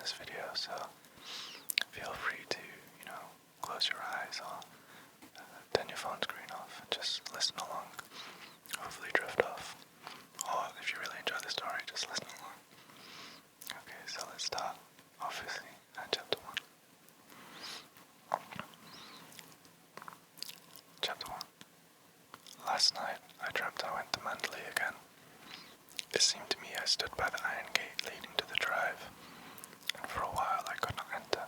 this video, so feel free to, close your eyes or turn your phone screen off and just listen along. Hopefully drift off. Or if you really enjoy the story, just listen along. Okay, so let's start, obviously, at chapter 1. Chapter 1. Last night, I dreamt I went to Mandalay again. It seemed to me I stood by the iron gate leading to the drive, and for a while I could not enter,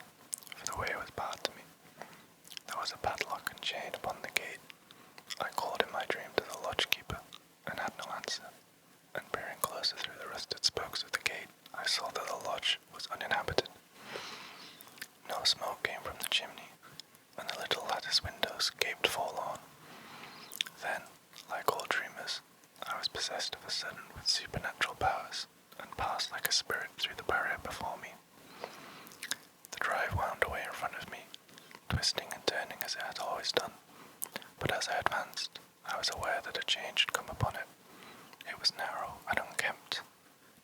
for the way was barred to me. There was a padlock and chain upon the gate. I called in my dream to the lodge-keeper, and had no answer, and peering closer through the rusted spokes of the gate, I saw that the lodge was uninhabited. No smoke came from the chimney, and the little lattice windows gaped forlorn. Then, like all dreamers, I was possessed of a sudden with supernatural powers, and passed like a spirit through the barrier before me. The drive wound away in front of me, twisting and turning as it had always done, but as I advanced, I was aware that a change had come upon it. It was narrow and unkempt,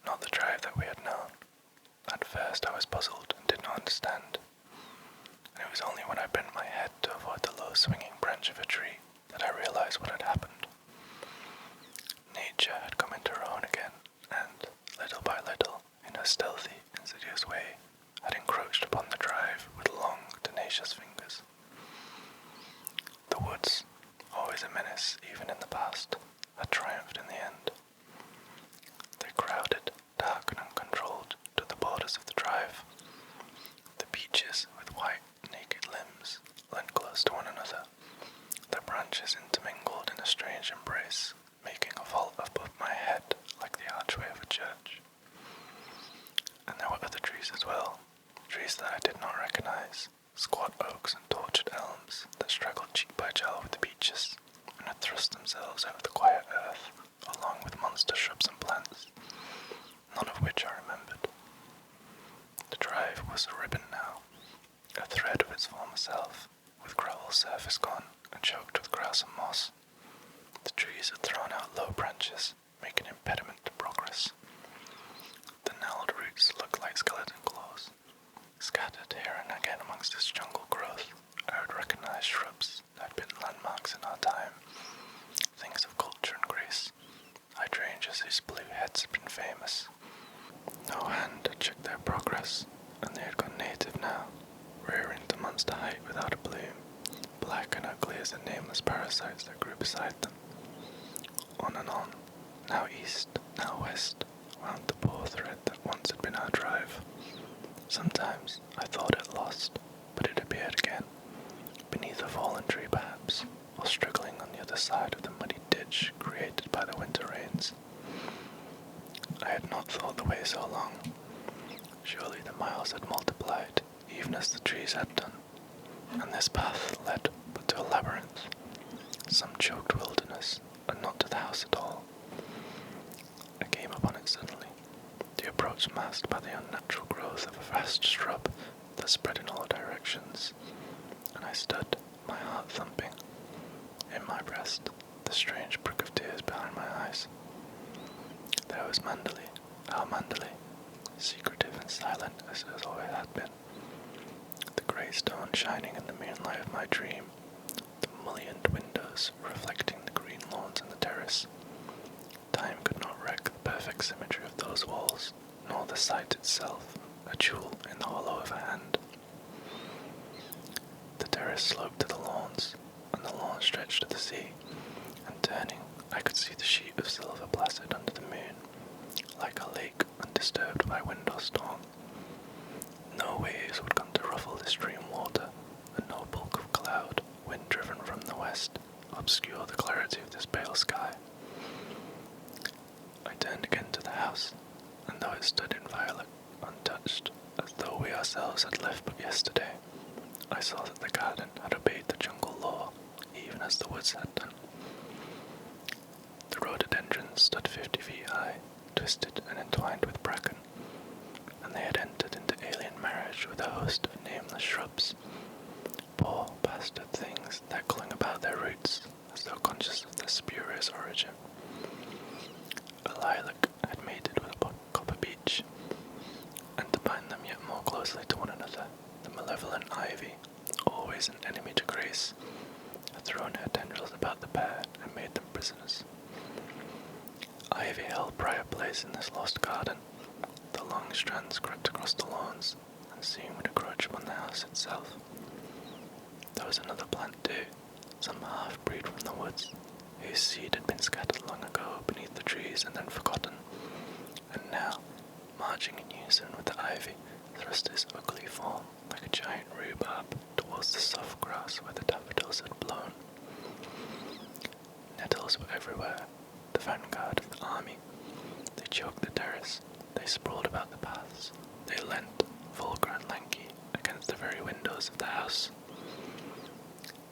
not the drive that we had known. At first I was puzzled and did not understand, and it was only when I bent my head to avoid the low swinging branch of a tree that I realized what had happened. Nature had come into her own again, and, little by little, in her stealthy, insidious way, had encroached upon the drive with long, tenacious fingers. The woods, always a menace even in the past, had triumphed in the end. They crowded, dark and uncontrolled, to the borders of the drive. The beeches, with white, naked limbs, leaned close to one another, their branches intermingled in a strange embrace, making a vault above my head like the archway of a church. And there were other trees as well, trees that I did not recognize, squat oaks and tortured elms that straggled cheek by jowl with the beeches, and had thrust themselves out of the quiet earth, along with monster shrubs and plants, none of which I remembered. The drive was a ribbon now, a thread of its former self, with gravel surface gone and choked with grass and moss. The trees had thrown out low branches, making impediment to progress. The gnarled roots looked like skeleton claws. Scattered here and again amongst this jungle growth, I would recognize shrubs that had been landmarks in our time, things of culture and grace, hydrangeas whose blue heads had been famous. No hand had checked their progress, and they had gone native now, rearing to monster height without a bloom, black and ugly as the nameless parasites that grew beside them. On and on, now east, now west, wound the poor thread that once had been our drive. Sometimes I thought it lost, but it appeared again, beneath a fallen tree perhaps, or struggling on the other side of the muddy ditch created by the winter rains. I had not thought the way so long. Surely the miles had multiplied, even as the trees had done, and this path led but to a labyrinth, some choked wilderness, and not to the house at all. I came upon it suddenly, the approach masked by the unnatural growth of a vast shrub that spread in all directions, and I stood, my heart thumping. In my breast, the strange brook of tears behind my eyes. There was Mandalay, our Mandalay, secretive and silent as it always had been. The grey stone shining in the moonlight of my dream, the mullioned windows reflecting the green lawns and the terrace. Time could not wreck the perfect symmetry of those walls, nor the site itself, a jewel in the hollow of a hand. The terrace sloped to the lawns, and the lawn stretched to the sea, and turning, I could see the sheet of silver placid under the moon, like a lake undisturbed by wind or storm. No waves would come to ruffle this stream water, and no bulk of cloud, wind-driven from the west, obscure the clarity of this pale sky. I turned again to the house, and though it stood inviolate, untouched, as though we ourselves had left but yesterday, I saw that the garden had obeyed the jungle law, even as the woods had done. The rhododendrons stood 50 feet high, twisted and entwined with bracken, and they had entered into alien marriage with a host of nameless shrubs, poor bastard things that clung about their roots as though conscious of their spurious origin. A lilac had mated with a copper beech, and to bind them yet more closely, closely to one another, the malevolent ivy, always an enemy to Grace, had thrown her tendrils about the pair and made them prisoners. Ivy held prior place in this lost garden. The long strands crept across the lawns and seemed to crouch upon the house itself. There was another plant too, some half-breed from the woods, whose seed had been scattered long ago beneath the trees and then forgotten, and now, marching in unison with the ivy, thrust his ugly form like a giant rhubarb towards the soft grass where the daffodils had blown. Nettles were everywhere, the vanguard of the army. They choked the terrace, they sprawled about the paths, they leant, vulgar and lanky, against the very windows of the house.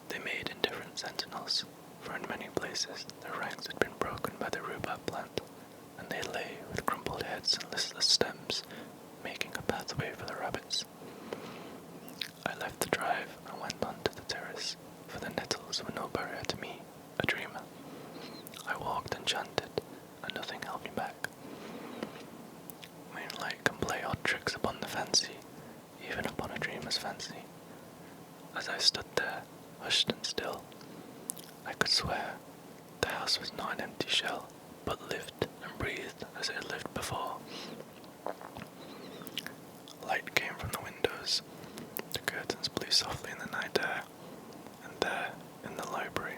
They made indifferent sentinels, for in many places their ranks had been broken by the rhubarb plant, and they lay with crumpled heads and listless stems, making a pathway for the rabbits. I left the drive and went on to the terrace, for the nettles were no barrier to me, a dreamer. I walked enchanted, and nothing held me back. Moonlight can play odd tricks upon the fancy, even upon a dreamer's fancy. As I stood there, hushed and still, I could swear the house was not an empty shell, but lived and breathed as it had lived before. Light came from the windows, the curtains blew softly in the night air, and there, in the library,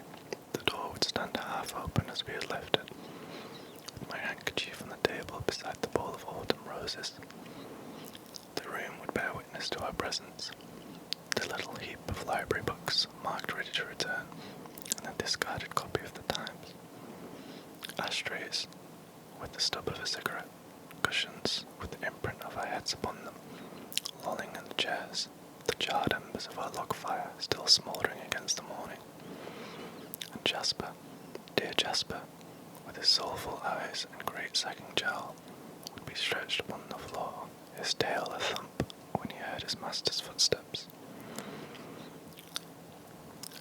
the door would stand half open as we had left it, with my handkerchief on the table beside the bowl of autumn roses. The room would bear witness to our presence, the little heap of library books marked ready to return, and a discarded copy of the Times. Ashtrays, with the stub of a cigarette, cushions with the imprint of our heads upon them, lolling in the chairs, the charred embers of our log fire still smouldering against the morning. And Jasper, dear Jasper, with his soulful eyes and great sagging jowl, would be stretched upon the floor, his tail a thump when he heard his master's footsteps.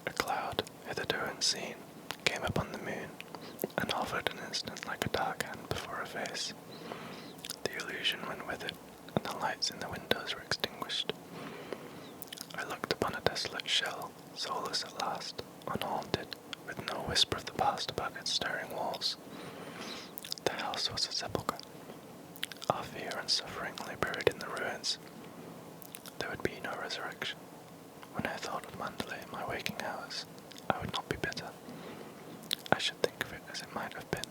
A cloud, hitherto unseen, came upon the moon, and hovered an instant like a dark hand before her face. The illusion went with it, and the lights in the windows were extinguished. I looked upon a desolate shell, soulless at last, unhaunted, with no whisper of the past about its stirring walls. The house was a sepulchre. Our fear and suffering lay buried in the ruins. There would be no resurrection. When I thought of Mandalay in my waking hours, I would not be bitter. I should think of it as it might have been,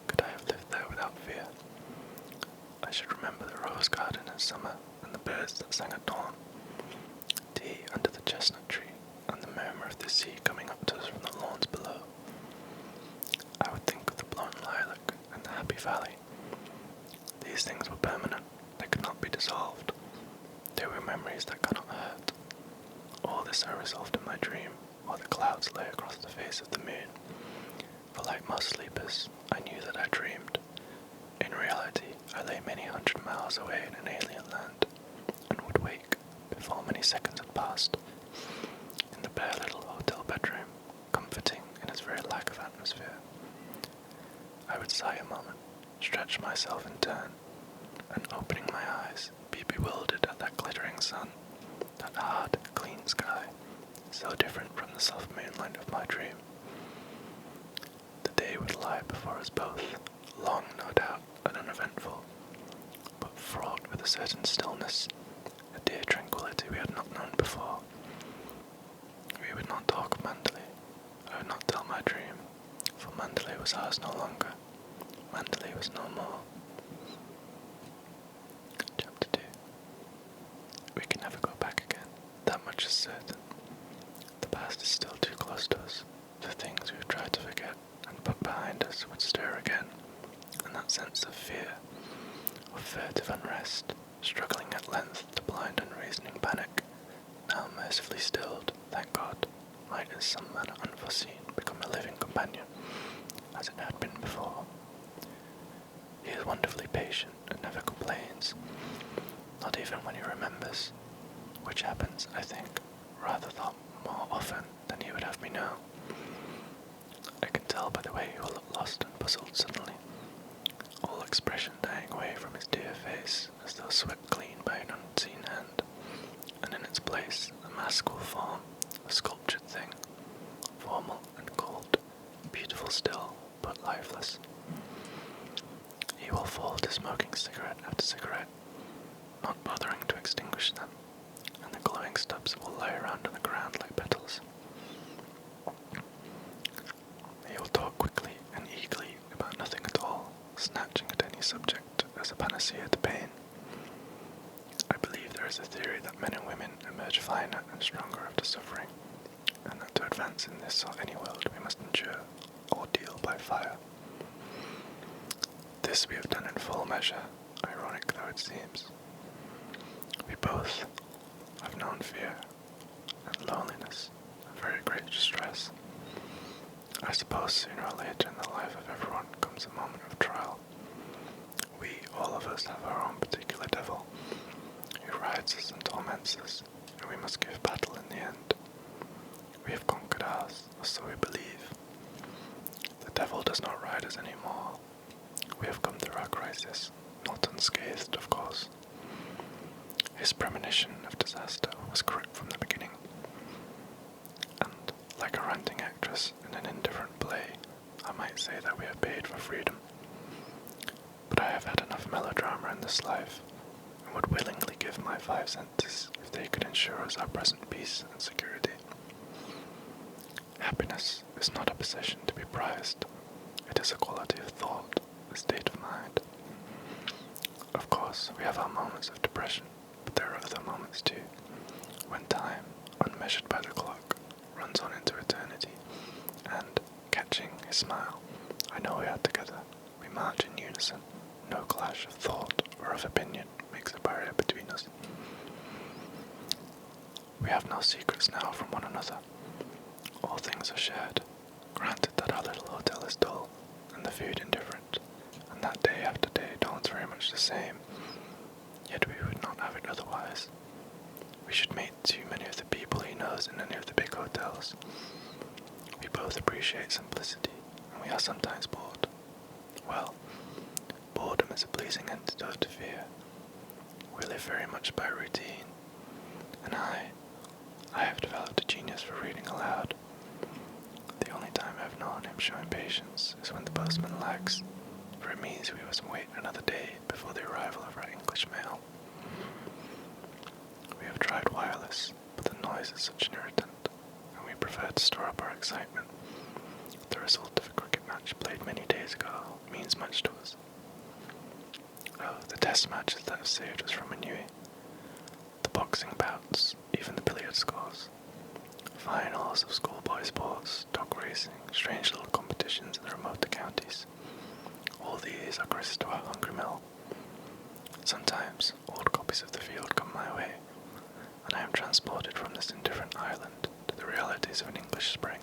could I have lived there without fear. I should remember the rose garden in summer, and the birds that sang at dawn, tea under the chestnut tree, and the murmur of the sea coming up to us from the lawns below. I would think of the blown lilac and the happy valley. These things were permanent, they could not be dissolved. They were memories that cannot hurt. All this I resolved in my dream, while the clouds lay across the face of the moon. For like most sleepers, I knew that I dreamed. In reality, I lay many hundred miles away in an alien land, and would wake, before many seconds had passed, in the bare little hotel bedroom, comforting in its very lack of atmosphere. I would sigh a moment, stretch myself in turn, and opening my eyes, be bewildered at that glittering sun, that hard, clean sky, so different from the soft moonlight of my dream. The day would lie before us both, long no doubt and uneventful, but fraught with a certain stillness, a dear tranquillity we had not known before. We would not talk of Mandalay. I would not tell my dream, for Mandalay was ours no longer. Mandalay was no more. Chapter 2. We can never go back again, that much is certain. The past is still too close to us. The things we've tried to forget and put behind us would stir again, and that sense of fear, of furtive unrest, struggling at length to blind unreasoning panic, now mercifully stilled, thank God, might in some manner unforeseen become a living companion, as it had been before. He is wonderfully patient and never complains, not even when he remembers, which happens, I think, rather thought more often than he would have me know. I can tell by the way he will look lost and puzzled suddenly, all expression dying away from his dear face as though swept clean by an unseen hand. mask will form, a sculptured thing, formal and cold, beautiful still, but lifeless. He will fall to smoking cigarette after cigarette, not bothering to extinguish them, and the glowing stubs will lie around on the ground like petals. He will talk quickly and eagerly about nothing at all, snatching at any subject as a panacea to pain. I believe there is a theory that men and women emerge finer and stronger after suffering, and that to advance in this or any world we must endure ordeal by fire. This we have done in full measure, ironic though it seems. We both have known fear and loneliness and very great distress. I suppose sooner or later in the life of everyone comes a moment of trial. We, all of us, have our own particular devil, who rides us and torments us, and we must give battle in the end. We have conquered ours, or so we believe. The devil does not ride us any more. We have come through our crisis, not unscathed, of course. His premonition of disaster was correct from the beginning, and, like a ranting actress in an indifferent play, I might say that we have paid for freedom. But I have had enough melodrama in this life, and would willingly give my 5 cents if they could ensure us our present peace and security. Happiness is not a possession to be prized. It is a quality of thought, a state of mind. Of course, we have our moments of depression, but there are other moments too, when time, unmeasured by the clock, runs on into eternity, and, catching his smile, I know we are together. We march in unison. No clash of thought or of opinion makes a barrier between us. We have no secrets now from one another. All things are shared. Granted that our little hotel is dull, and the food indifferent, and that day after day dawns very much the same, yet we would not have it otherwise. We should meet too many of the people he knows in any of the big hotels. We both appreciate simplicity, and we are sometimes bored. Well, boredom is a pleasing antidote to fear. We live very much by routine, and I have developed a genius for reading aloud. The only time I have known him show impatience is when the postman lags, for it means we must wait another day before the arrival of our English mail. We have tried wireless, but the noise is such an irritant, and we prefer to store up our excitement. The result of a cricket match played many days ago means much to us. Oh, the test matches that have saved us from ennui. The boxing bouts, even the billiard scores. Finals of schoolboy sports, dog racing, strange little competitions in the remoter counties. All these are grist to our hungry mill. Sometimes old copies of the field come my way, and I am transported from this indifferent island to the realities of an English spring.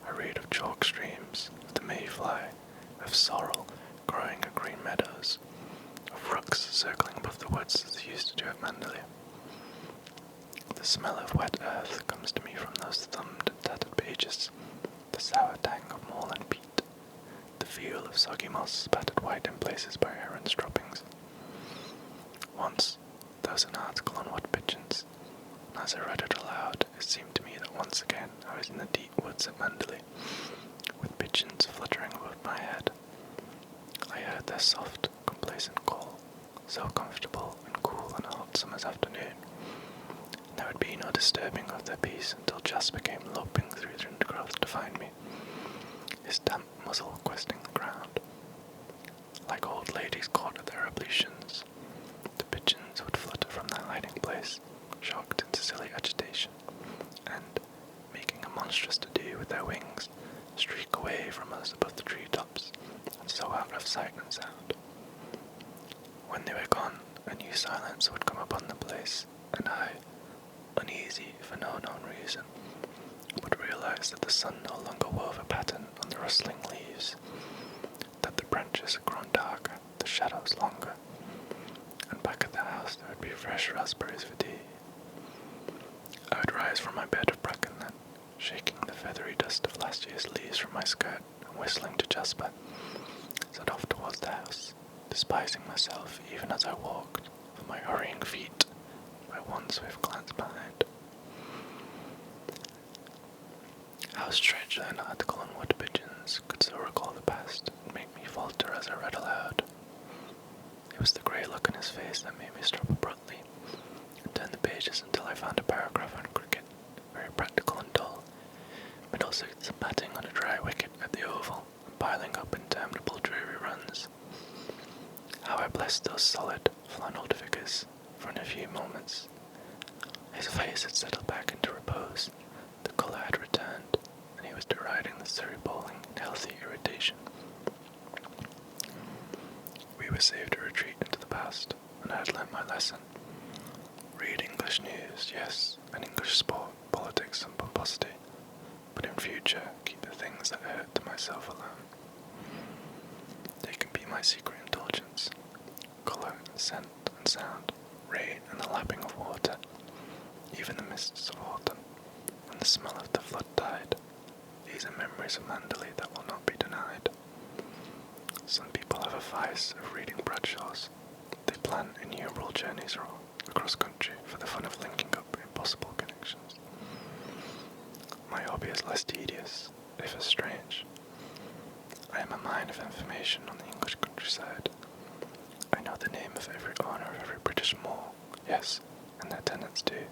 I read of chalk streams, of the mayfly, of sorrel growing at green meadows, of rooks circling above the woods as they used to do at Manderley. The smell of wet earth comes to me from those thumbed and tattered pages, the sour tang of moorland peat, the feel of soggy moss spattered white in places by herons' droppings. Once there was an article on wood pigeons, and as I read it aloud, it seemed to me that once again I was in the deep woods at Manderley, with pigeons fluttering above my head. I heard their soft, complacent call, so comfortable and cool on a hot summer's afternoon. There would be no disturbing of their peace until Jasper came loping through the undergrowth to find me, his damp muzzle questing the ground. Like old ladies caught at their ablutions, the pigeons would flutter from their hiding place, shocked into silly agitation, and, making a monstrous to-do with their wings, streak away from us above the treetops, and so out of sight and sound. When they were gone, a new silence would come upon the place, and I, uneasy for no known reason, would realize that the sun no longer wove a pattern on the rustling leaves, that the branches had grown darker, the shadows longer, and back at the house there would be fresh raspberries for tea. I would rise from my bed of bracken then, shaking the feathery dust of last year's leaves from my skirt and whistling to Jasper, set off towards the house, despising myself even as I walked, for my hurrying feet, by one one swift glance behind. How strange that an article on wood pigeons could so recall the past and make me falter as I read aloud. It was the grey look in his face that made me stop abruptly and turn the pages until I found a paragraph on cricket, very practical and dull. Middlesex batting on a dry wicket at the Oval and piling up interminable dreary runs. How I blessed those solid, flannelled figures, for in a few moments his face had settled back into repose, the colour had returned, and he was deriding the Surrey bowling in healthy irritation. We were saved a retreat into the past, and I had learnt my lesson. Read English news, yes, and English sport, politics and pomposity, but in future keep the things that hurt to myself alone. They can be my secret indulgence, colour and scent and sound, rain and the lapping of water, even the mists of autumn, and the smell of the flood tide. These are memories of Manderley that will not be denied. Some people have a vice of reading Bradshaws. They plan innumerable journeys across country for the fun of linking up impossible connections. My hobby is less tedious, if as strange. I am a mine of information on the English countryside. I know the name of every owner of every British moor, yes, and their tenants too.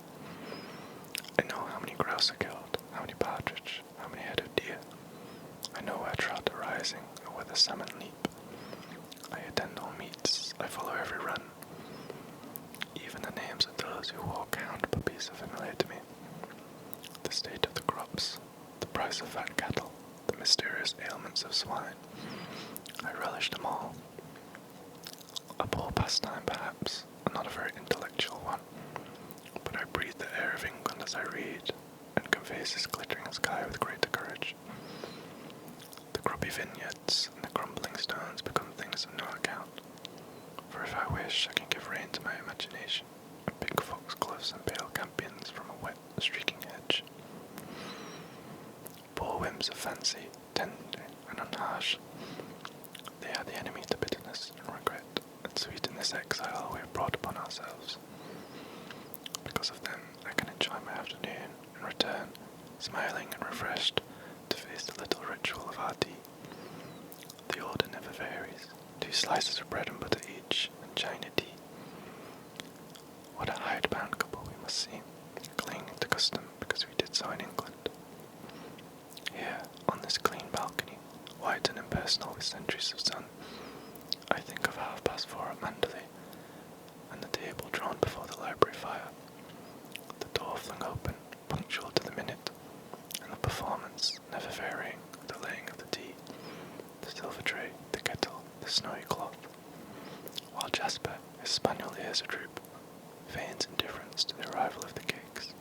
I know how many grouse are killed, how many partridge, how many head of deer. I know where trout are rising, or where the salmon leap. I attend all meets, I follow every run. Even the names of those who walk hound puppies are familiar to me. The state of the crops, the price of fat cattle, the mysterious ailments of swine. I relish them all. A poor pastime, perhaps, and not a very intellectual one, but I breathe the air of England as I read, and can face this glittering sky with greater courage. The grubby vineyards and the crumbling stones become things of no account, for if I wish I can give rein to my imagination, and pick foxgloves and pale campions from a wet, streaking hedge. Poor whims of fancy, tender and unharsh, they are the enemy to bitterness and regret that sweeten this exile we have brought upon ourselves. Because of them, I can enjoy my afternoon and return, smiling and refreshed, to face the little ritual of our tea. The order never varies, 2 slices of bread and butter each, and China tea. What a hidebound couple we must seem, clinging to custom because we did so in England. Here, on this clean balcony, white and impersonal with centuries of sun, I think of 4:30 at Manderley, and the table drawn before the library fire, the door flung open, punctual to the minute, and the performance never varying with the laying of the tea, the silver tray, the kettle, the snowy cloth, while Jasper, his spaniel ears a-droop, feigns indifference to the arrival of the cakes.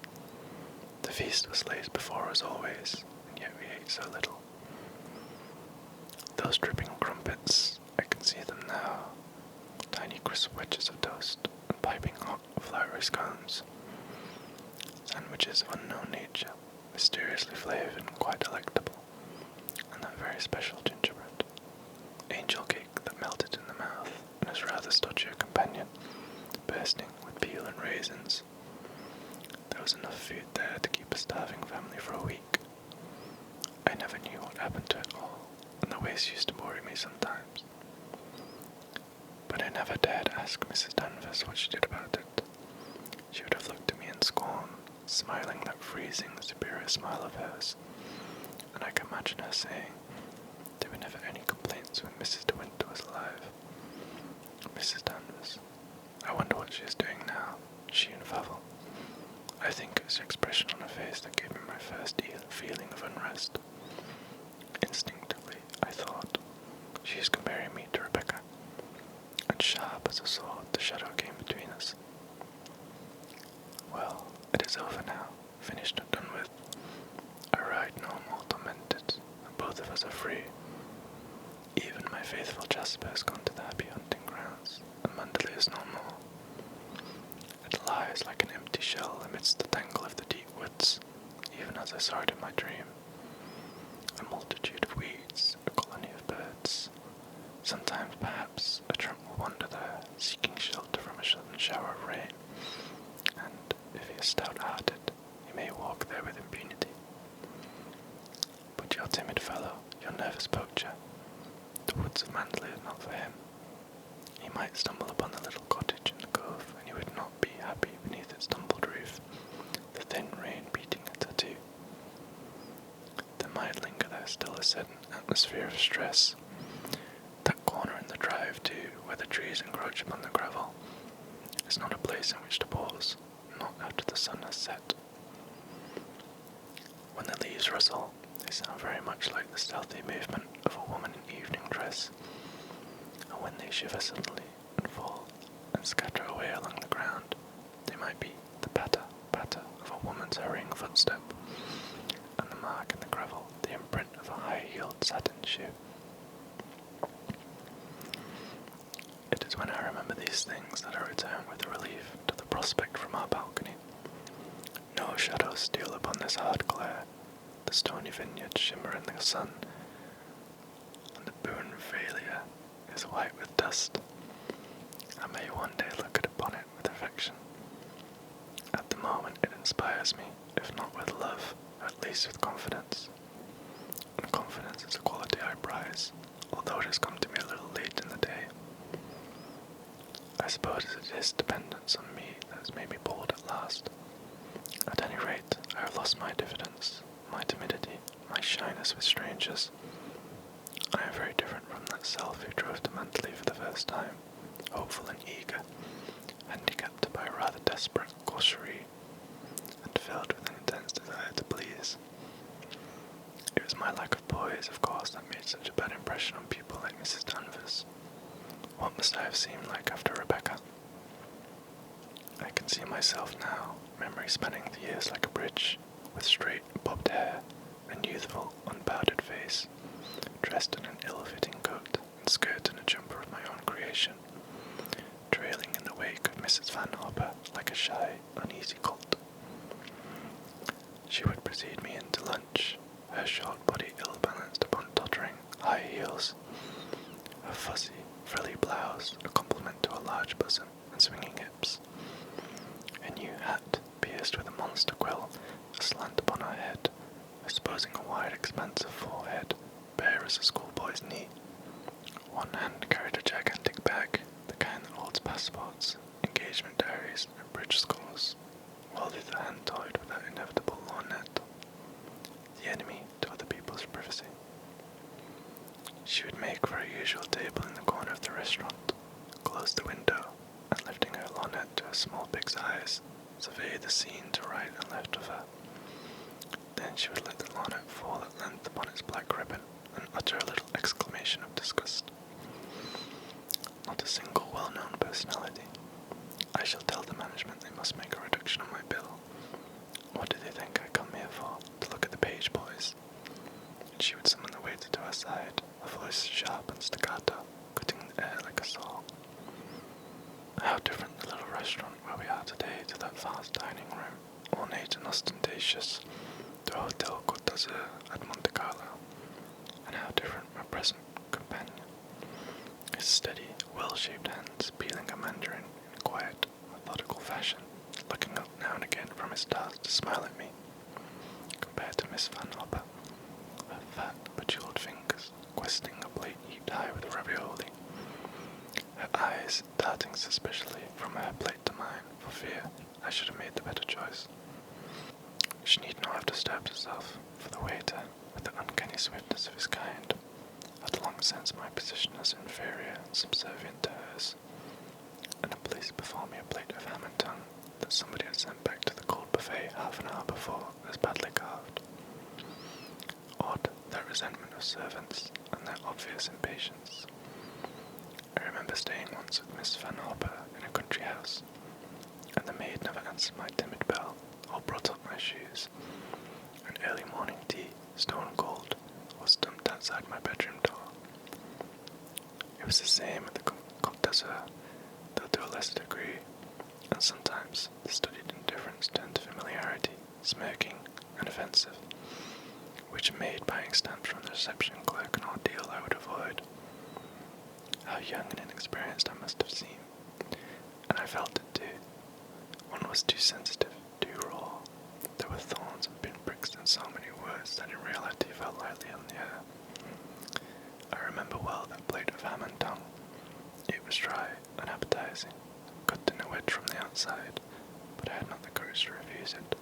The feast was laid before us always, and yet we ate so little. Those dripping crumpets, I can see them now, tiny crisp wedges of toast, and piping hot, floury scones. Sandwiches of unknown nature, mysteriously flavoured and quite delectable, and that very special gingerbread, angel cake that melted in the mouth, and his rather stodgier companion, bursting with peel and raisins. There was enough food there to keep a starving family for a week. I never knew what happened to it all, and the waste used to worry me sometimes. But I never dared ask Mrs. Danvers what she did about it. She would have looked at me in scorn, smiling that freezing, superior smile of hers, and I can imagine her saying, there were never any complaints when Mrs. De Winter was alive. Mrs. Danvers. I wonder what she is doing now, she and Favell. I think it was the expression on her face that gave me my first feeling of unrest. Instinctively, I thought, she is comparing me to Rebecca, and sharp as a sword the shadow came between us. Well, it is over now, finished and done with. I ride no more tormented, and both of us are free. Even my faithful Jasper has gone to the happy hunting grounds, and Manderley is no more. It lies like an empty shell amidst the tangle of the deep woods, even as I saw it in my dream. A multitude of weeds, a colony of birds. Sometimes, perhaps, a tramp will wander there, seeking shelter from a sudden shower of rain, and, is stout-hearted, he may walk there with impunity. But your timid fellow, your nervous poacher, the woods of Manderley are not for him. He might stumble upon the little cottage in the cove, and he would not be happy beneath its tumbled roof, the thin rain beating a tattoo. There might linger there still a certain atmosphere of stress. That corner in the drive, too, where the trees encroach upon the gravel, is not a place in which to pause, not after the sun has set. When the leaves rustle, they sound very much like the stealthy movement of a woman in evening dress, and when they shiver suddenly and fall and scatter away along the ground, they might be the patter, patter of a woman's hurrying footstep, and the mark in the gravel the imprint of a high-heeled satin shoe. It is when I remember these things that I return with relief to the prospect from our balcony. No shadows steal upon this hard glare, the stony vineyards shimmer in the sun, and the Boone Valier is white with dust. I may one day look upon it with affection. At the moment it inspires me, if not with love, at least with confidence. And confidence is a quality I prize, although it has come to me a little late in the day. I suppose it is dependence on me that has made me bold at last. At any rate, I have lost my diffidence, my timidity, my shyness with strangers. I am very different from that self who drove to Manderley for the first time, hopeful and eager, handicapped by a rather desperate gaucherie, and filled with an intense desire to please. It was my lack of poise, of course, that made such a bad impression on people like Mrs. Danvers. What must I have seemed like after Rebecca? I can see myself now, memory spanning the years like a bridge, with straight, bobbed hair, and youthful, unpowdered face, dressed in an ill-fitting coat, and skirt and a jumper of my own creation, trailing in the wake of Mrs. Van Hopper like a shy, uneasy colt. She would precede me into lunch, her short body ill-balanced upon tottering, high heels, her fussy, frilly blouse a complement to a large bosom and swinging hips, a new hat pierced with a monster quill aslant upon her head, exposing a wide expanse of forehead, bare as a schoolboy's knee. One hand carried a gigantic bag, the kind that holds passports, engagement diaries, and bridge scores, while the other hand toyed with that inevitable lorgnette, the enemy to other people's privacy. She would make for her usual table in the corner of the restaurant, close the window, and lifting her lorgnette to her small pig's eyes, survey the scene to right and left of her. Then she would let the lorgnette fall at length upon its black ribbon, and utter a little exclamation of disgust. Not a single well-known personality. I shall tell the management they must make a reduction on my bill. What do they think I come here for? To look at the page boys? And she would summon the waiter to her side, a voice sharp and staccato, cutting the air like a saw. How different the little restaurant where we are today to that vast dining room, ornate and ostentatious, the Hotel Côte d'Azur at Monte Carlo, and how different my present companion, his steady, well-shaped hands peeling a mandarin in a quiet, methodical fashion, looking up now and again from his task to smile at me, compared to Miss Van Hopper, her fat, bejeweled fingers questing a plate heaped high with ravioli, her eyes darting suspiciously from her plate to mine for fear I should have made the better choice. She need not have disturbed herself, for the waiter, with the uncanny swiftness of his kind, had long sensed my position as inferior and subservient to hers, and had placed before me a plate of ham and tongue that somebody had sent back to the cold buffet half an hour before as badly carved. Odd, that resentment of servants, and their obvious impatience. I remember staying once with Miss Van Hopper in a country house, and the maid never answered my timid bell, or brought up my shoes, and early morning tea, stone cold, was dumped outside my bedroom door. It was the same at the Côte d'Azur, though to a lesser degree, and sometimes the studied indifference turned to familiarity, smirking, and offensive, which made buying stamps from the reception clerk an ordeal I would avoid. How young and inexperienced I must have seemed, and I felt it too. One was too sensitive, too words and pinpricks in so many words that in reality felt lightly on the air. I remember well that plate of ham and tongue. It was dry, unappetizing, cut in a wedge from the outside, but I had not the courage to refuse it.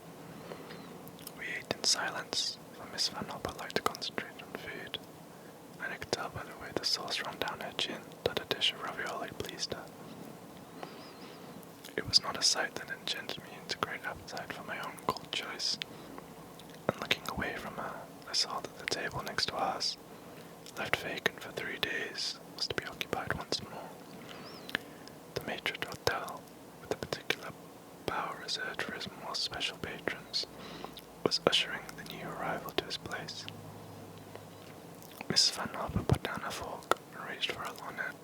We ate in silence, for Miss Van Hopper liked to concentrate on food, and I could tell by the way the sauce ran down her chin that a dish of ravioli pleased her. It was not a sight that engendered me into great appetite for my own cold choice, and looking away from her, I saw that the table next to ours, left vacant for 3 days, was to be occupied once more. The maitre d'hotel, with a particular bower reserved for his more special patrons, was ushering the new arrival to his place. Mrs. Van Hopper put down her fork and reached for a lorgnette.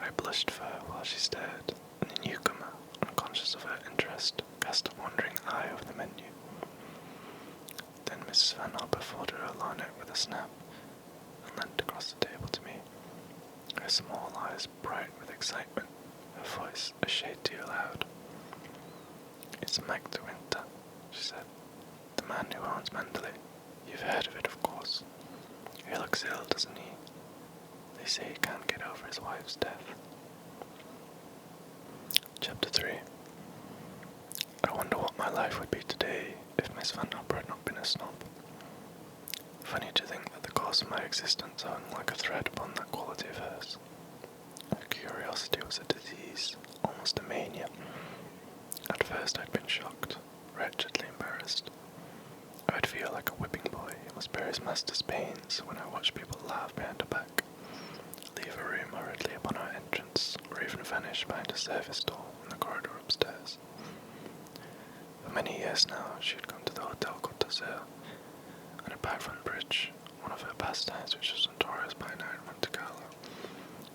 I blushed for her while she stared, and the newcomer, unconscious of her interest, cast a wandering eye over the menu. Then Mrs. Van Hopper folded her lorgnette with a snap and leant across the table to me, her small eyes bright with excitement, her voice a shade too loud. "It's Mac de Winter," she said, "the man who owns Mandalay. You've heard of it, of course. He looks ill, doesn't he? They say he can't get over his wife's death." Chapter 3. I wonder what my life would be today if Miss Van Hopper had not been a snob. Funny to think that the course of my existence hung like a thread upon that quality of hers. Her curiosity was a disease, almost a mania. At first I'd been shocked, wretchedly embarrassed. I would feel like a whipping boy who must bear his master's pains when I watched people laugh behind her back, leave a room hurriedly upon our entrance, or even vanish behind a service door in the corridor upstairs. For many years now she had come to the Hotel Côte d'Azur, and apart from bridge, one of her pastimes, which was notorious by now in Monte Carlo,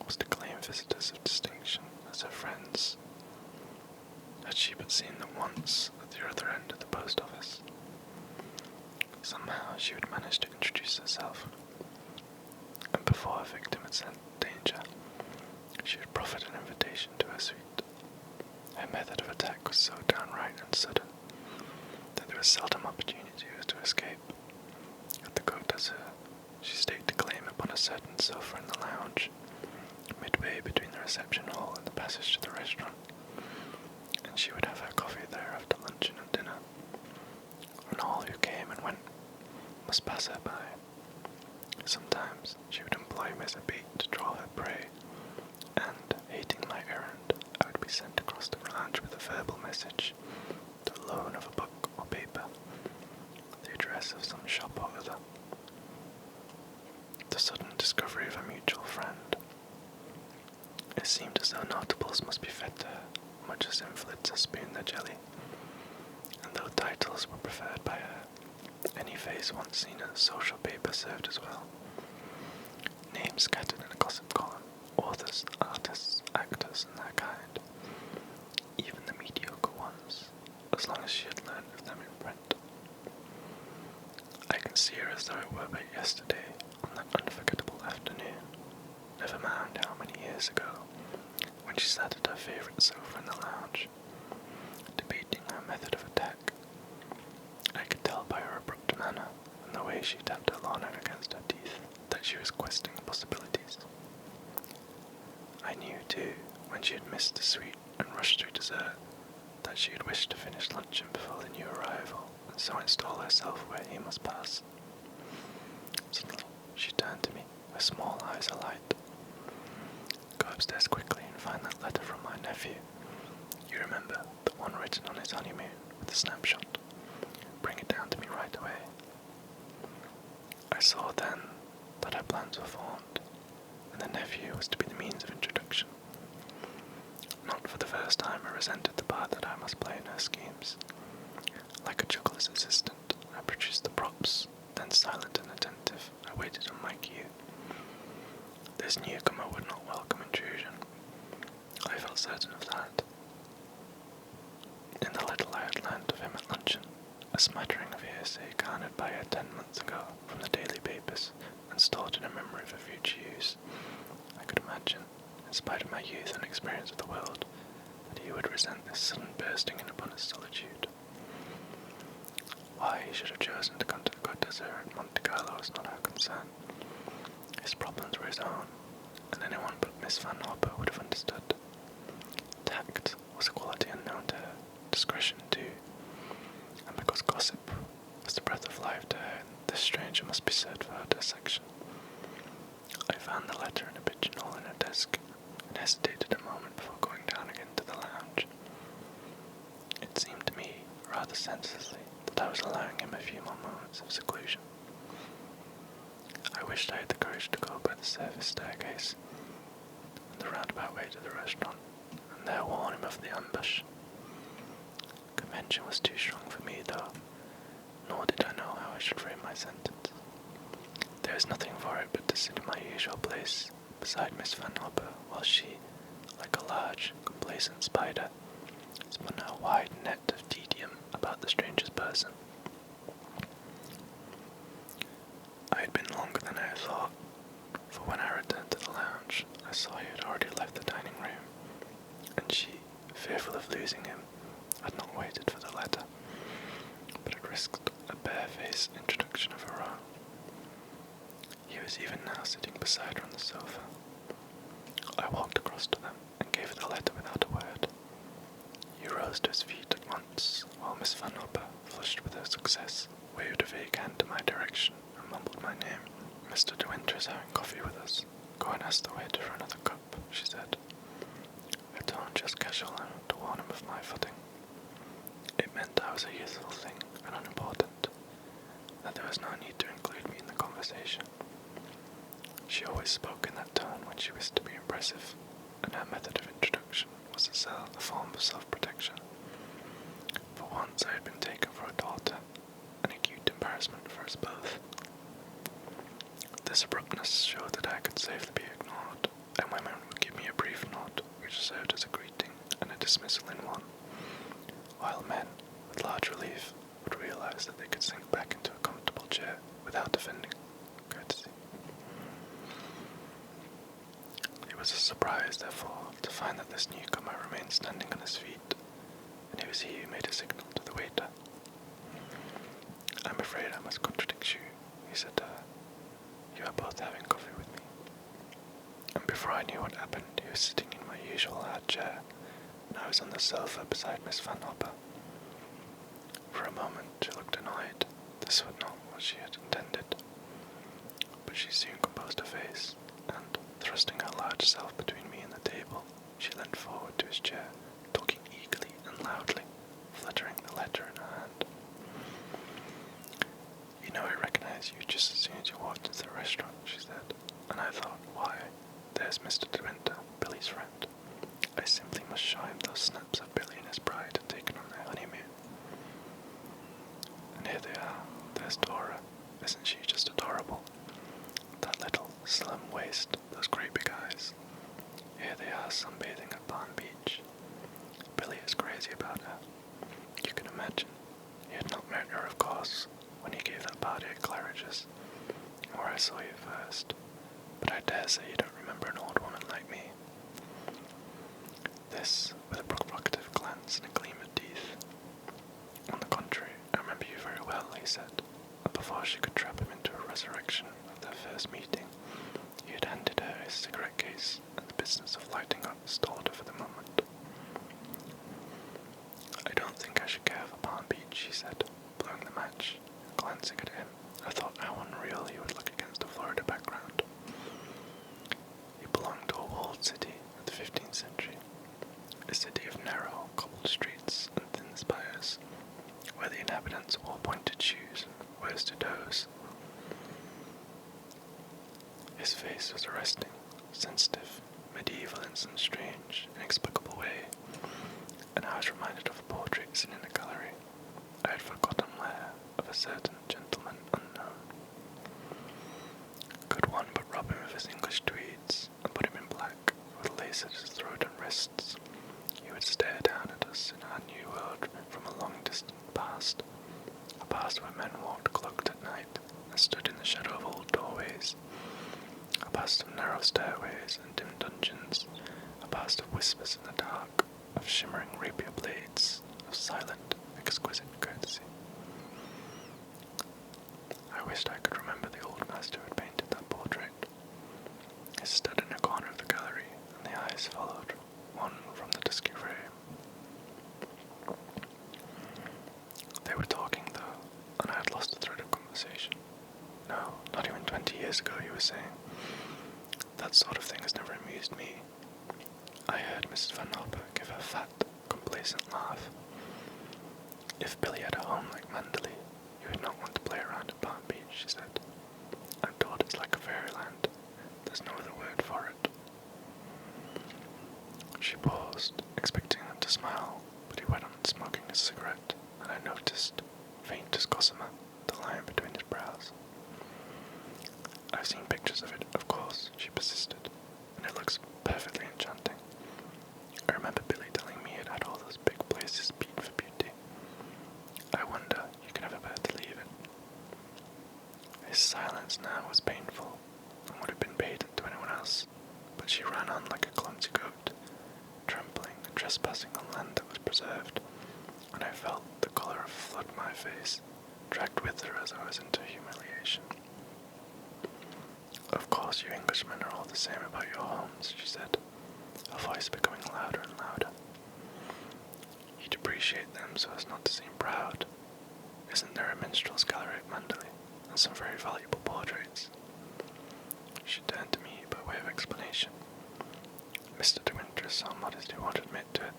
was to claim visitors of distinction as her friends. Had she but seen them once at the other end of the post office. Somehow she would manage to introduce herself, and before her victim had sensed danger, she had proffered an invitation to her suite. Her method of attack was so downright and sudden that there was seldom opportunity to escape. At the Côte d'Azur, she staked a claim upon a certain sofa in the lounge, midway between the reception hall and the passage to the restaurant, and she would have her coffee there after luncheon and dinner, and all who came and went must pass her by. Sometimes she would employ me as a bait to draw her prey, and, hating my errand, I would be sent across the lounge with a verbal message, the loan of a book or paper, the address of some shop or other, the sudden discovery of a mutual friend. It seemed as though notables must be fed to her, much as invalids are spooned their jelly, and though titles were preferred by her, any face once seen as social paper served as well. Names scattered in a gossip column, authors, artists, actors, and their kind, even the mediocre ones, as long as she had learned of them in print. I can see her as though it were but yesterday, on that unforgettable afternoon, never mind how many years ago, when she sat at her favourite sofa in the lounge, debating her method of attack. I could tell by her abrupt manner and the way she tapped her lorgnette against her teeth that she was questing possibilities. I knew, too, when she had missed the suite and rushed through dessert, that she had wished to finish luncheon before the new arrival, and so install herself where he must pass. Suddenly, she turned to me, her small eyes alight. "Go upstairs quickly and find that letter from my nephew. You remember, the one written on his honeymoon, with the snapshot. Bring it down to me right away." I saw then that her plans were formed, and the nephew was to be the means of introduction. Not for the first time I resented the part that I must play in her schemes. Like a juggler's assistant, I produced the props, then silent and attentive, I waited on my cue. This newcomer would not welcome intrusion. I felt certain of that. In the little I had learnt of him at luncheon, a smattering of hearsay garnered by her 10 months ago from the daily papers and stored in a memory for future use, I could imagine, in spite of my youth and experience of the world, that he would resent this sudden bursting in upon his solitude. Why he should have chosen to come to the Côte d'Azur at Monte Carlo was not our concern. His problems were his own, and anyone but Miss Van Hopper would have understood. Tact was a quality unknown to her, discretion too, and because gossip was the breath of life to her, this stranger must be served for her dissection. I found the letter in a pigeonhole in her desk, and hesitated a moment before going down again to the lounge. It seemed to me, rather senselessly, that I was allowing him a few more moments of seclusion. I wished I had the courage to go by the service staircase and the roundabout way to the restaurant, and there warn him of the ambush. Convention was too strong for me, though, nor did I know how I should frame my sentence. There was nothing for it but to sit in my usual place beside Miss Van Hopper, while she, like a large, complacent spider, spun her wide net of tedium about the stranger's person. I had been longer than I had thought, for when I returned to the lounge, I saw he had already left the dining room, and she, fearful of losing him, had not waited for the letter, but had risked a bare-faced introduction of her own. He was even now sitting beside her on the sofa. I walked across to them and gave her the letter without a word. He rose to his feet at once, while Miss Van Hopper, flushed with her success, waved a vague hand in my direction and mumbled my name. "Mr. De Winter is having coffee with us. Go and ask the waiter for another cup," she said, her tone just casual enough to warn him of my footing. It meant I was a useful thing and unimportant, that there was no need to include me in the conversation. She always spoke in that tone when she wished to be impressive, and her method of introduction was a form of self-protection. For once I had been taken for a daughter, an acute embarrassment for us both. This abruptness showed that I could safely be ignored, and women would give me a brief nod, which served as a greeting and a dismissal in one, while men, with large relief, would realize that they could sink back into a comfortable chair without offending courtesy. It was a surprise, therefore, to find that this newcomer remained standing on his feet, and it was he who made a signal to the waiter. "I'm afraid I must contradict you," he said to her. "You are both having coffee with me." And before I knew what happened, he was sitting in my usual hard chair, and I was on the sofa beside Miss Van Hopper. For a moment she looked annoyed. This was not what she had intended. But she soon composed her face, and, thrusting her large self between me and the table, she leaned forward to his chair, talking eagerly and loudly, fluttering the letter in her hand. "You know I recognized you just as soon as you walked into the restaurant," she said, and I thought, why, there's Mr. De Winter, Billy's friend. I simply must show him those snaps of Billy and his bride had taken on their honeymoon. And here they are. There's Dora. Isn't she just adorable? That little, slim waist, those great big eyes. Here they are sunbathing at Palm Beach. Billy is crazy about her. You can imagine. He had not met her, of course, when he gave that party at Claridge's, where I saw you first, but I dare say you don't remember an old woman like me. This, with a provocative glance and a gleam of teeth. "On the contrary, I remember you very well," he said, and before she could trap him into a resurrection of their first meeting, he had handed her his cigarette case, and the business of lighting up stalled her for the moment. "I don't think I should care for Palm Beach," she said, blowing the match, and glancing at him. I thought how unreal he would look against a Florida background. He belonged to a walled city of the 15th century, a city of narrow, cobbled streets and thin spires, where the inhabitants wore pointed shoes and worsted hose. His face was arresting, sensitive, medieval in some strange, inexplicable way, and I was reminded of a portrait seen in a gallery, I had forgotten where, of a certain gentleman unknown. Could one but rob him of his English tweeds, and put him in black, with lace at his throat and wrists, he would stare down at us in our new world from a long distant past, a past where men walked cloaked at night, and stood in the shadow of old doorways, a past of narrow stairways and dim dungeons, a past of whispers in the dark, of shimmering rapier blades, of silent, exquisite courtesy. I wished I could remember the old master who had painted that portrait. He stood in a corner of the gallery, and the eyes followed, one from the dusky frame. They were talking, though, and I had lost the thread of conversation. No, not even 20 years ago, he was saying. That sort of thing has never amused me. I heard Mrs. Van Hopper give her fat, complacent laugh. If Billy had a home like Mandalay, you would not want to play around at Palm Beach, she said. I'm told it's like a fairyland. There's no other word for it. She paused, expecting him to smile, but he went on smoking his cigarette, and I noticed, faint as gossamer, the line between his brows. I've seen pictures of it, of course, she persisted, and it looks perfectly enchanting. I remember Billy telling me it had all those big places beat for beauty. I wonder you can ever bear to leave it. His silence now was painful, and would have been patent to anyone else, but she ran on like a clumsy goat, trampling and trespassing on land that was preserved, and I felt the colour flood my face, dragged with her as I was into humiliation. Of course you Englishmen are all the same about your homes, she said, her voice becoming louder and louder. You depreciate them so as not to seem proud. Isn't there a minstrel's gallery at Mandalay, and some very valuable portraits? She turned to me by way of explanation. Mr. De Winter is so modest he won't admit to it,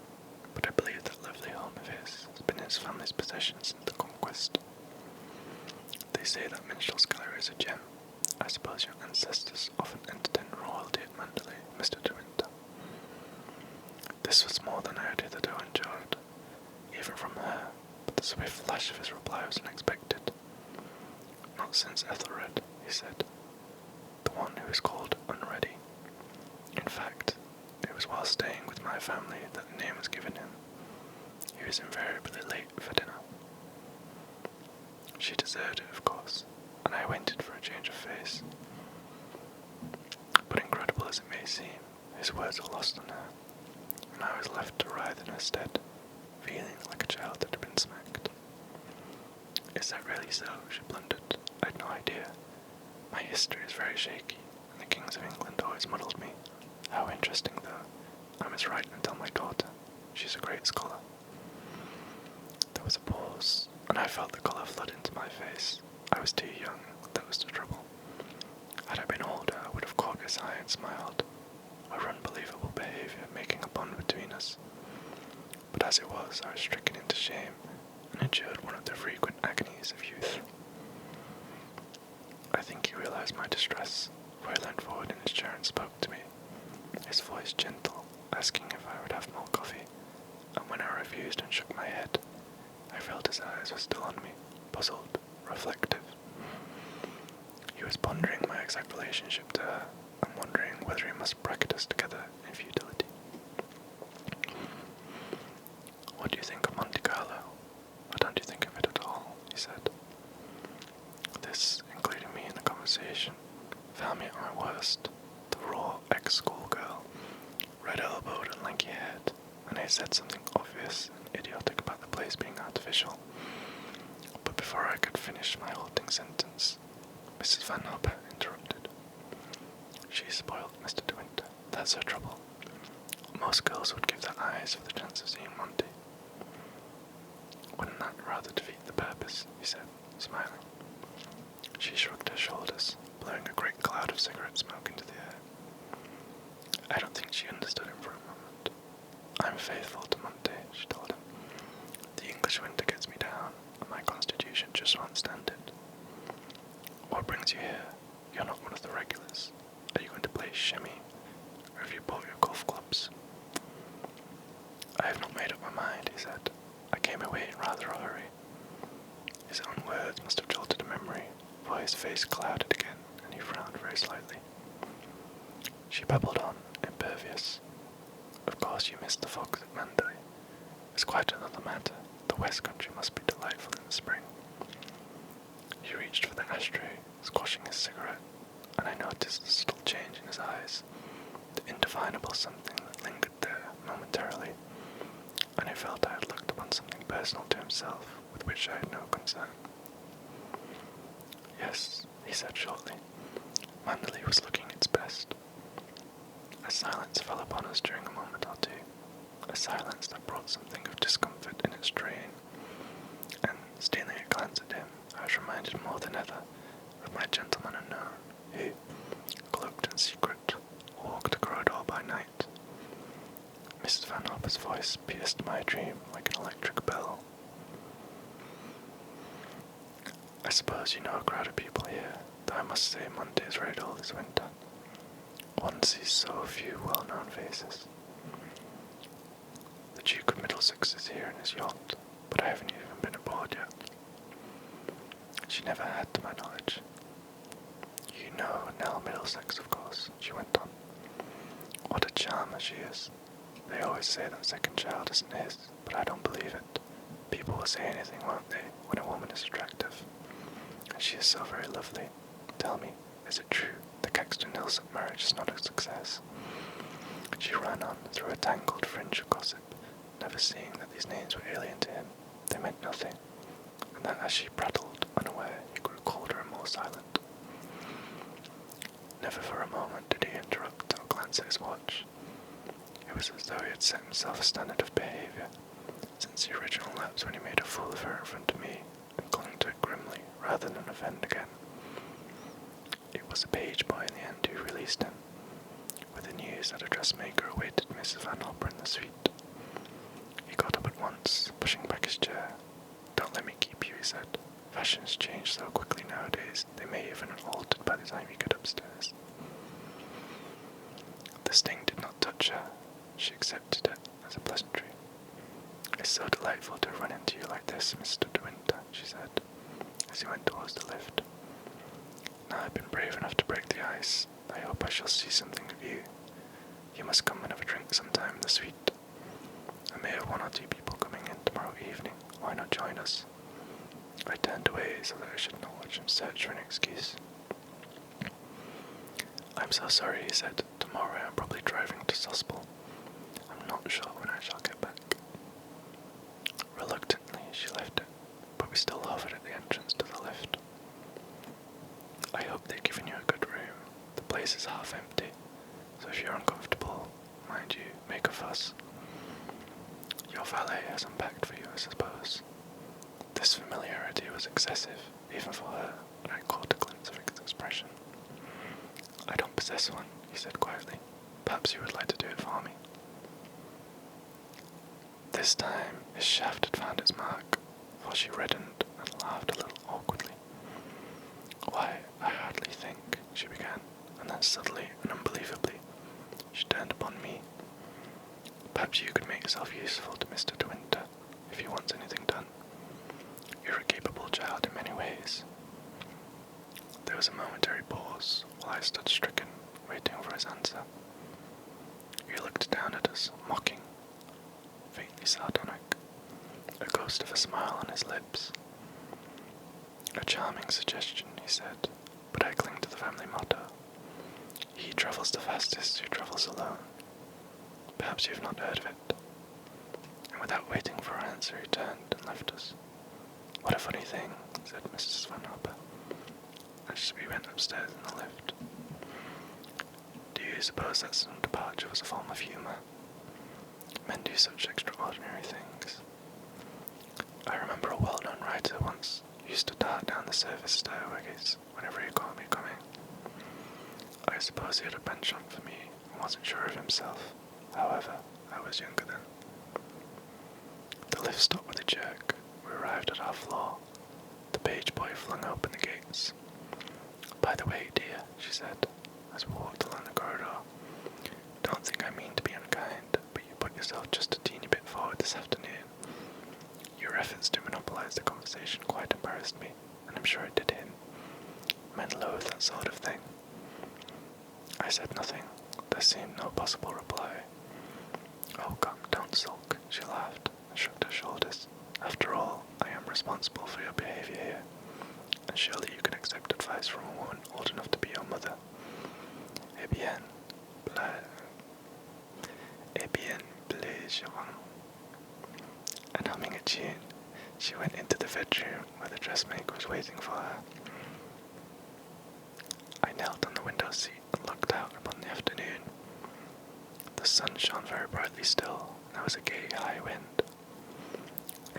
but I believe that lovely home of his has been his family's possession since the Conquest. They say that minstrel's gallery is a gem. I suppose your ancestors often entertained royalty at Mandalay, Mr. De Winter. This was more than I had hitherto endured, even from her, but the swift flash of his reply was unexpected. Not since Ethelred, he said, the one who is called Unready. In fact, it was while staying with my family that the name was given him. He was invariably late for dinner. She deserved it, of course, and I waited for a change of face. But incredible as it may seem, his words were lost on her, and I was left to writhe in her stead, feeling like a child that had been smacked. Is that really so? She blundered. I'd no idea. My history is very shaky, and the kings of England always muddled me. How interesting, though. I must write and tell my daughter. She's a great scholar. There was a pause, and I felt the colour flood into my face. I was too young, that was the trouble. Had I been older, I would have caught his eye and smiled, our unbelievable behaviour making a bond between us. But as it was, I was stricken into shame, and endured one of the frequent agonies of youth. I think he realised my distress, for he leant forward in his chair and spoke to me, his voice gentle, asking if I would have more coffee, and when I refused and shook my head, I felt his eyes were still on me, puzzled, reflective. He was pondering my exact relationship to her, and wondering whether he must bracket us together in futility. What do you think of Monte Carlo? Or don't you think of it at all? He said. This, including me in the conversation, found me at my worst, the raw ex-schoolgirl, red-elbowed and lanky-haired, and I said something obvious and idiotic about the place being artificial. But before I could finish my halting sentence, Mrs. Van Hopper interrupted. She spoiled Mr. De Winter. That's her trouble. Most girls would give their eyes for the chance of seeing Monty. Wouldn't that rather defeat the purpose? He said, smiling. She shrugged her shoulders, blowing a great cloud of cigarette smoke into the air. I don't think she understood him for a moment. I'm faithful to Monty, she told him. The English winter gets me down, and my constitution just won't stand it. What brings you here? You're not one of the regulars. Are you going to play shimmy, or have you bought your golf clubs? I have not made up my mind, he said. I came away in rather a hurry. His own words must have jolted a memory, for his face clouded again, and he frowned very slightly. She babbled on, impervious. Of course you missed the fogs at Mandalay. It's quite another matter. The West Country must be delightful in the spring. He reached for the ashtray, squashing his cigarette, and I noticed the subtle change in his eyes, the indefinable something that lingered there momentarily, and I felt I had looked upon something personal to himself with which I had no concern. Yes, he said shortly. Manderley was looking its best. A silence fell upon us during a moment or two, a silence that brought something of discomfort in its strain, and, stealing a glance at him, I was reminded more than ever of my gentleman unknown, who, cloaked in secret, walked the corridor by night. Mrs. Van Hopper's voice pierced my dream like an electric bell. I suppose you know a crowd of people here, though I must say Monday is very dull this winter. One sees so few well-known faces. The Duke of Middlesex is here in his yacht, but I haven't even been aboard yet. She never had, to my knowledge. You know Nell Middlesex, of course, she went on. What a charmer she is. They always say that second child isn't his, but I don't believe it. People will say anything, won't they, when a woman is attractive? And she is so very lovely. Tell me, is it true the Caxton-Hillsop marriage is not a success? She ran on through a tangled fringe of gossip, never seeing that these names were alien to him. They meant nothing, and that as she prattled, unaware, he grew colder and more silent. Never for a moment did he interrupt or glance at his watch. It was as though he had set himself a standard of behaviour, since the original lapse when he made a fool of her in front of me, and clung to it grimly, rather than offend again. It was a page boy in the end who released him, with the news that a dressmaker awaited Mrs. Van Hopper in the suite. He got up at once, pushing back his chair. Don't let me keep you, he said. Fashions change so quickly nowadays, they may even have altered by the time you get upstairs. The sting did not touch her. She accepted it as a pleasantry. It's so delightful to run into you like this, Mr. De Winter, she said, as he went towards the lift. Now I've been brave enough to break the ice. I hope I shall see something of you. You must come and have a drink sometime in the suite. I may have one or two people coming in tomorrow evening. Why not join us? I turned away so that I should not watch him search for an excuse. I'm so sorry, he said. Tomorrow I'm probably driving to Suspel. I'm not sure when I shall get back. Reluctantly, she left it, but we still hovered at the entrance to the lift. I hope they've given you a good room. The place is half empty, so if you're uncomfortable, mind you, make a fuss. Your valet has unpacked for you, I suppose. This familiarity was excessive, even for her, but I caught a glimpse of its expression. I don't possess one, he said quietly. Perhaps you would like to do it for me. This time his shaft had found its mark, for she reddened and laughed a little awkwardly. Why, I hardly think, she began, and then suddenly and unbelievably, she turned upon me. Perhaps you could make yourself useful to Mr. De Winter, if he wants anything done. You're a capable child in many ways. There was a momentary pause, while I stood stricken, waiting for his answer. He looked down at us, mocking, faintly sardonic, a ghost of a smile on his lips. A charming suggestion, he said, but I cling to the family motto. He travels the fastest who travels alone. Perhaps you have not heard of it. And without waiting for an answer, he turned and left us. What a funny thing, said Mrs. Van Hopper, as we went upstairs in the lift. Do you suppose that sudden departure was a form of humour? Men do such extraordinary things. I remember a well-known writer once used to dart down the service stairways whenever he caught me coming. I suppose he had a penchant for me and wasn't sure of himself. However, I was younger then. The lift stopped with a jerk. We arrived at our floor. The page boy flung open the gates. By the way, dear, she said, as we walked along the corridor, don't think I mean to be unkind, but you put yourself just a teeny bit forward this afternoon. Your efforts to monopolize the conversation quite embarrassed me, and I'm sure it did him. Men loathe that sort of thing. I said nothing. There seemed no possible reply. Oh, come, don't sulk, she laughed and shrugged her shoulders. After all, I am responsible for your behaviour here, and surely you can accept advice from a woman old enough to be your mother. Eh bien, Jean. And humming a tune, she went into the bedroom where the dressmaker was waiting for her. knelt on the window seat and looked out upon the afternoon. The sun shone very brightly still, and there was a gay high wind.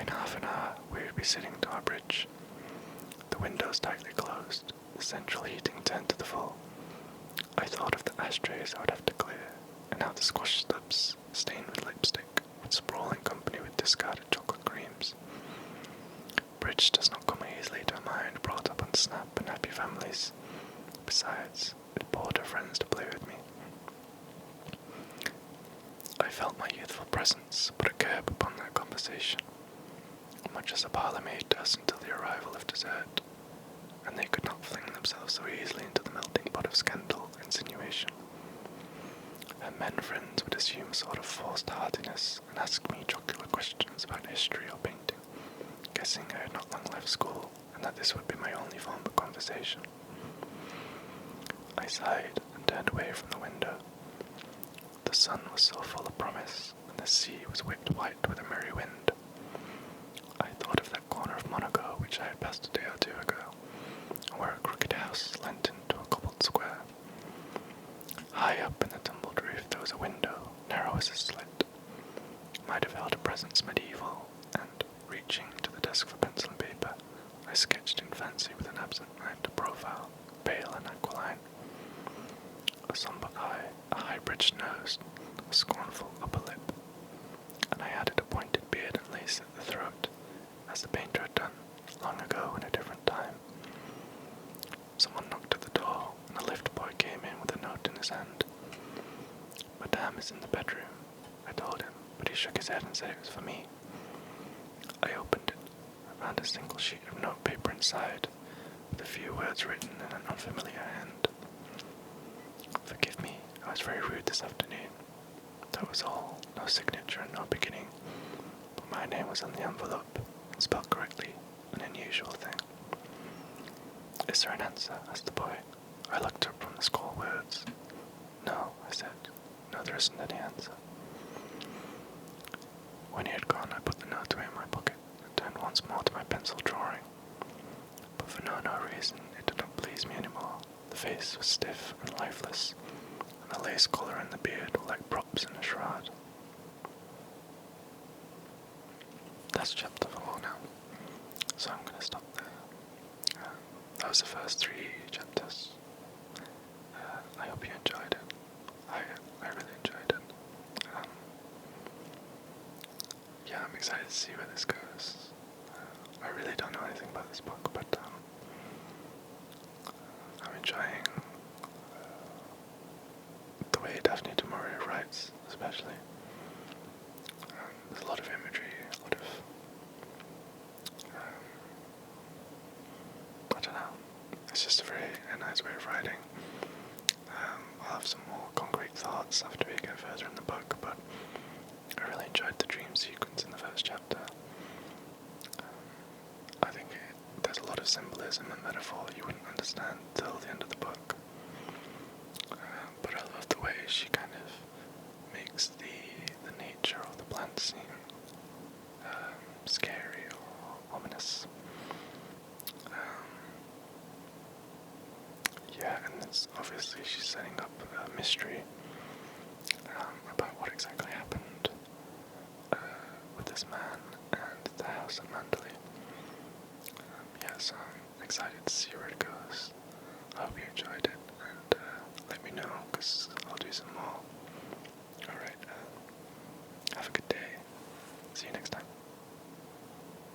In half an hour we would be sitting to our bridge, the windows tightly closed, the central heating turned to the full. I thought of the ashtrays I would have to clear, and how the squash stubs, stained with lipstick, would sprawl in company with discarded chocolate creams. Bridge does not come easily to a mind brought up on snap and happy families. Besides, it bored her friends to play with me. I felt my youthful presence put a curb upon that conversation, much as a parlour-maid does until the arrival of dessert, and they could not fling themselves so easily into the melting pot of scandal and insinuation. Her men friends would assume a sort of forced heartiness and ask me jocular questions about history or painting, guessing I had not long left school and that this would be my only form of conversation. I sighed and turned away from the window. The sun was so full of promise, and the sea was whipped white with a merry wind. I thought of that corner of Monaco which I had passed a day or two ago, where a crooked house leant into a cobbled square. High up in the tumbled roof there was a window, narrow as a slit. It might have held a presence medieval, and, reaching to the desk for pencil and paper, I sketched in fancy with an absent-minded profile, pale and aquiline. A sombre eye, a high-bridged nose, a scornful upper lip, and I added a pointed beard and lace at the throat, as the painter had done, long ago in a different time. Someone knocked at the door, and a lift boy came in with a note in his hand. "Madame is in the bedroom," I told him, but he shook his head and said it was for me. I opened it. I found a single sheet of notepaper inside, with a few words written in an unfamiliar hand. "Forgive me, I was very rude this afternoon." That was all, no signature and no beginning, but my name was on the envelope, and spelled correctly, an unusual thing. "Is there an answer?" asked the boy. I looked up from the scroll words. "No," I said. "No, there isn't any answer." When he had gone, I put the note away in my pocket and turned once more to my pencil drawing. But for no reason, it did not please me any more. The face was stiff and lifeless, and the lace collar and the beard were like props in a shroud. That's chapter 4 now, so I'm going to stop there. That was the first 3 chapters. I hope you enjoyed it. I really enjoyed it. Yeah, I'm excited to see where this goes. I really don't know anything about this book, but I'm enjoying the way Daphne du Maurier writes, especially. There's a lot of imagery, a lot of I don't know. It's just a nice way of writing. I'll have some more concrete thoughts after we get further in the book, but I really enjoyed the dream sequence in the first chapter. I think there's a lot of symbolism and metaphor you wouldn't understand till the end of the book. But I love the way she kind of makes the nature of the plant seem scary or ominous. Yeah, and it's obviously she's setting up a mystery about what exactly happened with this man and the house at Mandalay. Yeah, so I'm excited to see where it goes. I hope you enjoyed it, and let me know, because I'll do some more. Alright, have a good day. See you next time.